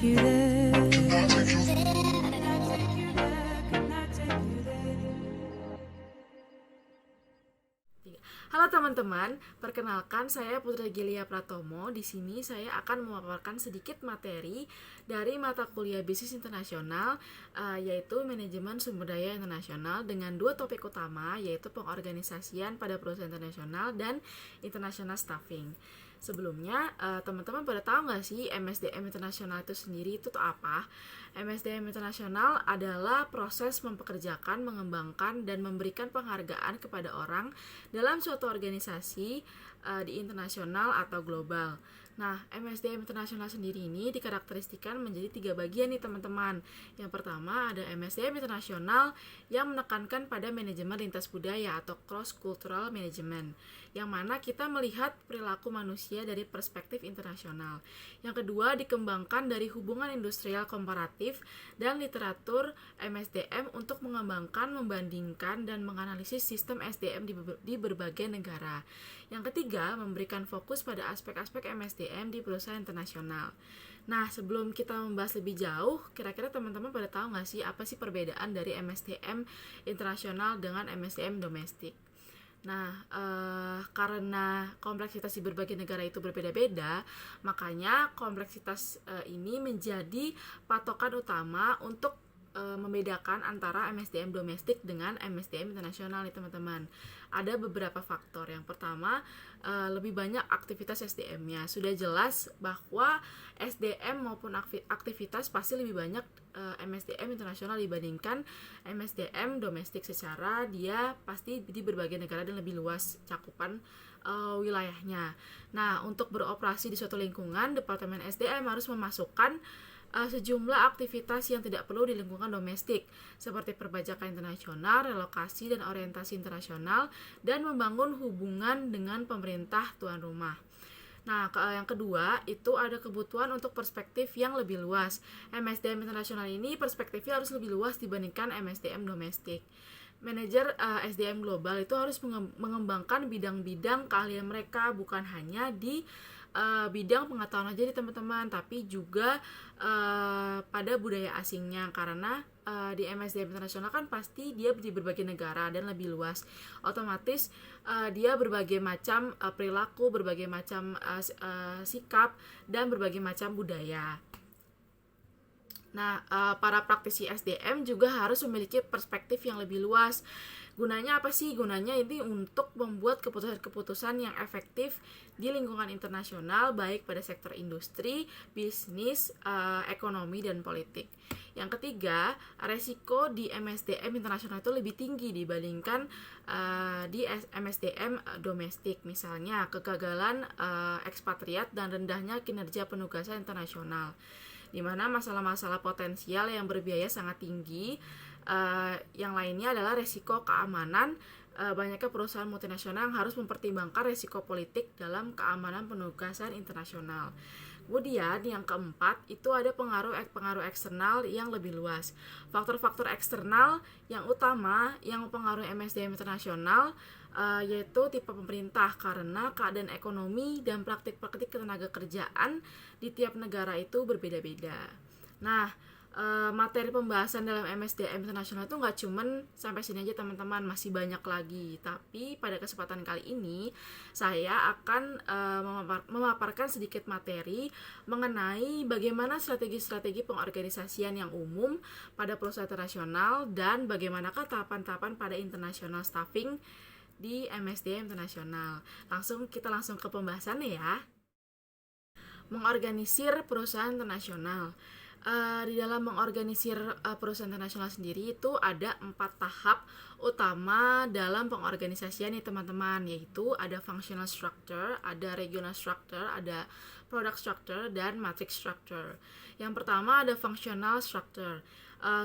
you there? Halo teman-teman, perkenalkan saya Putri Gilia Pratomo. Di sini saya akan memaparkan sedikit materi dari mata kuliah Bisnis Internasional, yaitu Manajemen Sumber Daya Internasional dengan dua topik utama, yaitu pengorganisasian pada perusahaan internasional dan international staffing. Sebelumnya, teman-teman pada tahu nggak sih MSDM internasional itu sendiri itu apa? MSDM internasional adalah proses mempekerjakan, mengembangkan, dan memberikan penghargaan kepada orang dalam suatu organisasi di internasional atau global. Nah, MSDM internasional sendiri ini dikarakteristikan menjadi 3 bagian nih teman-teman. Yang pertama ada MSDM internasional yang menekankan pada manajemen lintas budaya atau cross cultural management, yang mana kita melihat perilaku manusia dari perspektif internasional. Yang kedua dikembangkan dari hubungan industrial komparatif dan literatur MSDM untuk mengembangkan, membandingkan, dan menganalisis sistem SDM di berbagai negara. Yang ketiga, memberikan fokus pada aspek-aspek MSDM di perusahaan internasional. Nah, sebelum kita membahas lebih jauh, kira-kira teman-teman pada tahu nggak sih apa sih perbedaan dari MSDM internasional dengan MSDM domestik? Nah, karena kompleksitas di berbagai negara itu berbeda-beda, makanya kompleksitas ini menjadi patokan utama untuk membedakan antara MSDM domestik dengan MSDM internasional nih teman-teman. Ada beberapa faktor. Yang pertama, lebih banyak aktivitas SDM-nya. Sudah jelas bahwa SDM maupun aktivitas pasti lebih banyak MSDM internasional dibandingkan MSDM domestik, secara dia pasti di berbagai negara dan lebih luas cakupan wilayahnya. Nah, untuk beroperasi di suatu lingkungan, Departemen SDM harus memasukkan sejumlah aktivitas yang tidak perlu di lingkungan domestik, seperti perpajakan internasional, relokasi dan orientasi internasional, dan membangun hubungan dengan pemerintah tuan rumah. Nah, yang kedua itu ada kebutuhan untuk perspektif yang lebih luas. MSDM internasional ini perspektifnya harus lebih luas dibandingkan MSDM domestik. Manajer SDM global itu harus mengembangkan bidang-bidang keahlian mereka, bukan hanya di bidang pengetahuan aja di teman-teman, tapi juga pada budaya asingnya, karena di MSDM internasional kan pasti dia di berbagai negara dan lebih luas, otomatis dia berbagai macam perilaku, berbagai macam sikap, dan berbagai macam budaya. Nah, para praktisi SDM juga harus memiliki perspektif yang lebih luas. Gunanya apa sih? Gunanya ini untuk membuat keputusan-keputusan yang efektif di lingkungan internasional, baik pada sektor industri, bisnis, ekonomi, dan politik. Yang ketiga, resiko di MSDM internasional itu lebih tinggi dibandingkan di MSDM domestik. Misalnya, kegagalan ekspatriat dan rendahnya kinerja penugasan internasional, di mana masalah-masalah potensial yang berbiaya sangat tinggi. Yang lainnya adalah resiko keamanan. Banyaknya perusahaan multinasional yang harus mempertimbangkan resiko politik dalam keamanan penugasan internasional. Kemudian yang keempat itu ada pengaruh eksternal yang lebih luas. Faktor-faktor eksternal yang utama yang mempengaruhi MSDM internasional yaitu tipe pemerintah, karena keadaan ekonomi dan praktik-praktik ketenaga kerjaan di tiap negara itu berbeda-beda. Nah, materi pembahasan dalam MSDM internasional itu nggak cuman sampai sini aja teman-teman, masih banyak lagi. Tapi pada kesempatan kali ini saya akan memaparkan sedikit materi mengenai bagaimana strategi-strategi pengorganisasian yang umum pada perusahaan internasional dan bagaimanakah tahapan-tahapan pada international staffing di MSDM internasional. Kita langsung ke pembahasannya ya. Mengorganisir perusahaan internasional. Di dalam mengorganisir perusahaan internasional sendiri itu ada 4 tahap utama dalam pengorganisasian nih teman-teman, yaitu ada functional structure, ada regional structure, ada product structure, dan matrix structure. Yang pertama ada functional structure.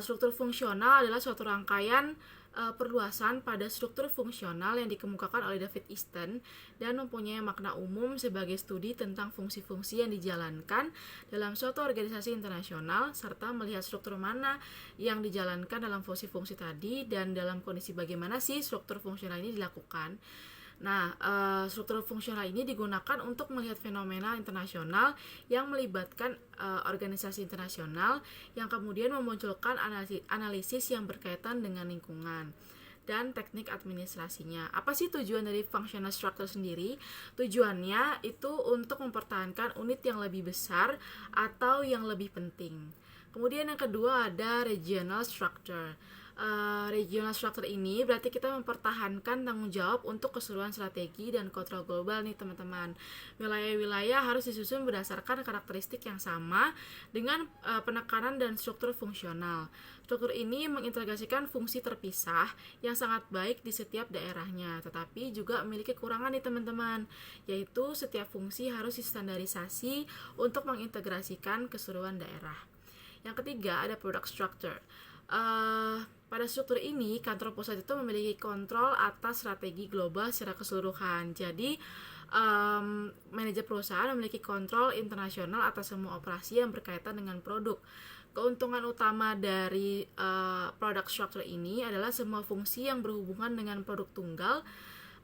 Struktur fungsional adalah suatu rangkaian perluasan pada struktur fungsional yang dikemukakan oleh David Easton dan mempunyai makna umum sebagai studi tentang fungsi-fungsi yang dijalankan dalam suatu organisasi internasional, serta melihat struktur mana yang dijalankan dalam fungsi-fungsi tadi dan dalam kondisi bagaimana sih struktur fungsional ini dilakukan. Nah, struktur fungsional ini digunakan untuk melihat fenomena internasional yang melibatkan organisasi internasional yang kemudian memunculkan analisis yang berkaitan dengan lingkungan dan teknik administrasinya. Apa sih tujuan dari functional structure sendiri? Tujuannya itu untuk mempertahankan unit yang lebih besar atau yang lebih penting. Kemudian yang kedua ada regional structure. Regional structure ini berarti kita mempertahankan tanggung jawab untuk keseluruhan strategi dan kontrol global nih teman-teman. Wilayah-wilayah harus disusun berdasarkan karakteristik yang sama dengan penekanan dan struktur fungsional. Struktur ini mengintegrasikan fungsi terpisah yang sangat baik di setiap daerahnya, tetapi juga memiliki kekurangan nih teman-teman, yaitu setiap fungsi harus distandarisasi untuk mengintegrasikan keseluruhan daerah. Yang ketiga ada product structure. Pada struktur ini, kantor pusat itu memiliki kontrol atas strategi global secara keseluruhan. Jadi, manajer perusahaan memiliki kontrol internasional atas semua operasi yang berkaitan dengan produk. Keuntungan utama dari product structure ini adalah semua fungsi yang berhubungan dengan produk tunggal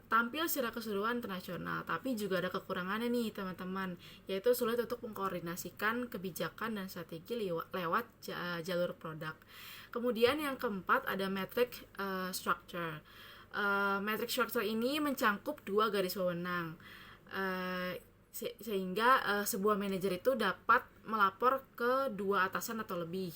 tampil secara keseluruhan internasional, tapi juga ada kekurangannya nih teman-teman, yaitu sulit untuk mengkoordinasikan kebijakan dan strategi lewat jalur produk. Kemudian yang keempat ada metric structure. Metric structure ini mencangkup dua garis wewenang, sehingga sebuah manajer itu dapat melapor ke dua atasan atau lebih.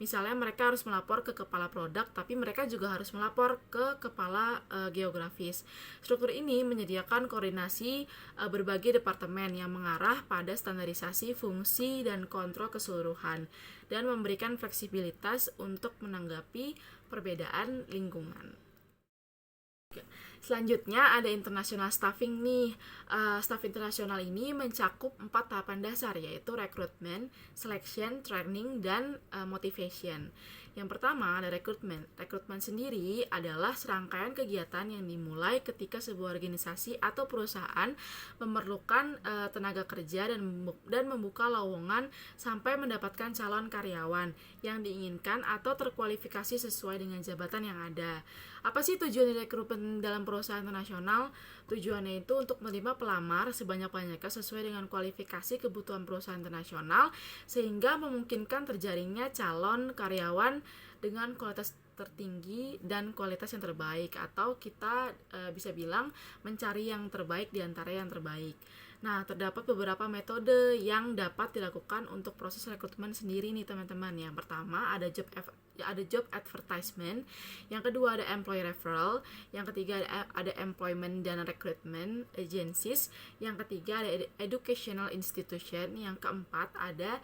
Misalnya mereka harus melapor ke kepala produk, tapi mereka juga harus melapor ke kepala geografis. Struktur ini menyediakan koordinasi berbagai departemen yang mengarah pada standarisasi fungsi dan kontrol keseluruhan dan memberikan fleksibilitas untuk menanggapi perbedaan lingkungan. Selanjutnya ada international staffing nih. Staff internasional ini mencakup 4 tahapan dasar, yaitu recruitment, selection, training, dan motivation. Yang pertama ada rekrutmen. Rekrutmen sendiri adalah serangkaian kegiatan yang dimulai ketika sebuah organisasi atau perusahaan memerlukan tenaga kerja dan membuka lowongan sampai mendapatkan calon karyawan yang diinginkan atau terkualifikasi sesuai dengan jabatan yang ada. Apa sih tujuan rekrutmen dalam perusahaan internasional? Tujuannya itu untuk menerima pelamar sebanyak-banyaknya sesuai dengan kualifikasi kebutuhan perusahaan internasional sehingga memungkinkan terjaringnya calon karyawan dengan kualitas tertinggi dan kualitas yang terbaik, atau kita bisa bilang mencari yang terbaik di antara yang terbaik. Nah, terdapat beberapa metode yang dapat dilakukan untuk proses rekrutmen sendiri nih teman-teman. Yang pertama ada job advertisement, yang kedua ada employee referral, yang ketiga ada employment dan recruitment agencies, yang ketiga ada educational institution, yang keempat ada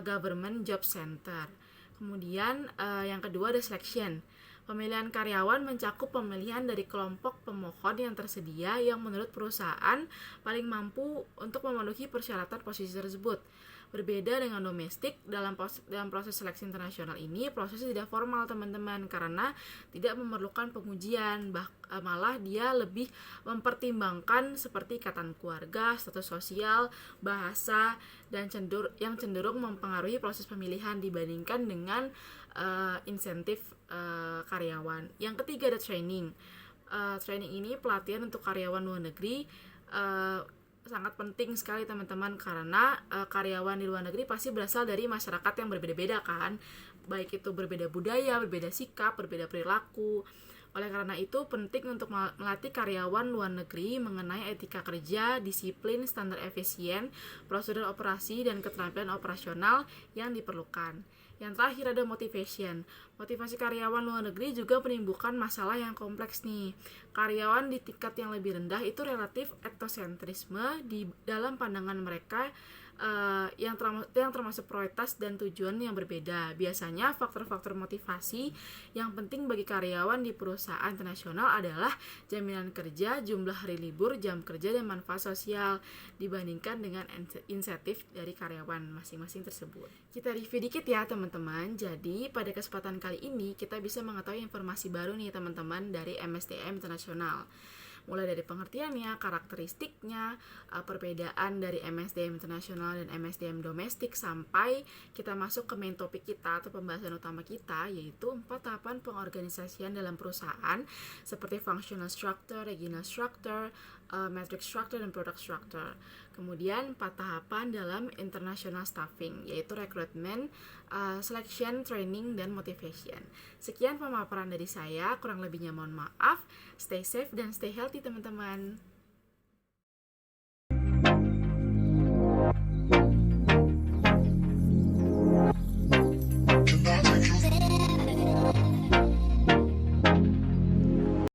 government job center. Kemudian yang kedua ada selection. Pemilihan karyawan mencakup pemilihan dari kelompok pemohon yang tersedia yang menurut perusahaan paling mampu untuk memenuhi persyaratan posisi tersebut. Berbeda dengan domestik, dalam proses seleksi internasional ini prosesnya tidak formal teman-teman, karena tidak memerlukan pengujian, malah dia lebih mempertimbangkan seperti ikatan keluarga, status sosial, bahasa, dan yang cenderung mempengaruhi proses pemilihan dibandingkan dengan insentif karyawan. Yang ketiga ada training. Training ini pelatihan untuk karyawan luar negeri, sangat penting sekali teman-teman, karena karyawan di luar negeri pasti berasal dari masyarakat yang berbeda-beda kan, baik itu berbeda budaya, berbeda sikap, berbeda perilaku. Oleh karena itu penting untuk melatih karyawan luar negeri mengenai etika kerja, disiplin, standar efisien, prosedur operasi, dan keterampilan operasional yang diperlukan. Yang terakhir ada motivation. Motivasi karyawan luar negeri juga menimbulkan masalah yang kompleks nih. Karyawan di tingkat yang lebih rendah itu relatif etnosentrisme di dalam pandangan mereka yang termasuk prioritas dan tujuan yang berbeda. Biasanya faktor-faktor motivasi yang penting bagi karyawan di perusahaan internasional adalah jaminan kerja, jumlah hari libur, jam kerja, dan manfaat sosial dibandingkan dengan insentif dari karyawan masing-masing tersebut. Kita review dikit ya teman-teman. Jadi pada kesempatan kali ini kita bisa mengetahui informasi baru nih teman-teman dari MSDM Internasional. mulai dari pengertiannya, karakteristiknya, perbedaan dari MSDM internasional dan MSDM domestik, sampai kita masuk ke main topik kita atau pembahasan utama kita, yaitu 4 tahapan pengorganisasian dalam perusahaan seperti functional structure, regional structure, matrix structure, dan product structure. Kemudian 4 tahapan dalam international staffing, yaitu recruitment, selection, training, dan motivation. Sekian pemaparan dari saya, kurang lebihnya mohon maaf. Stay safe dan stay healthy teman-teman.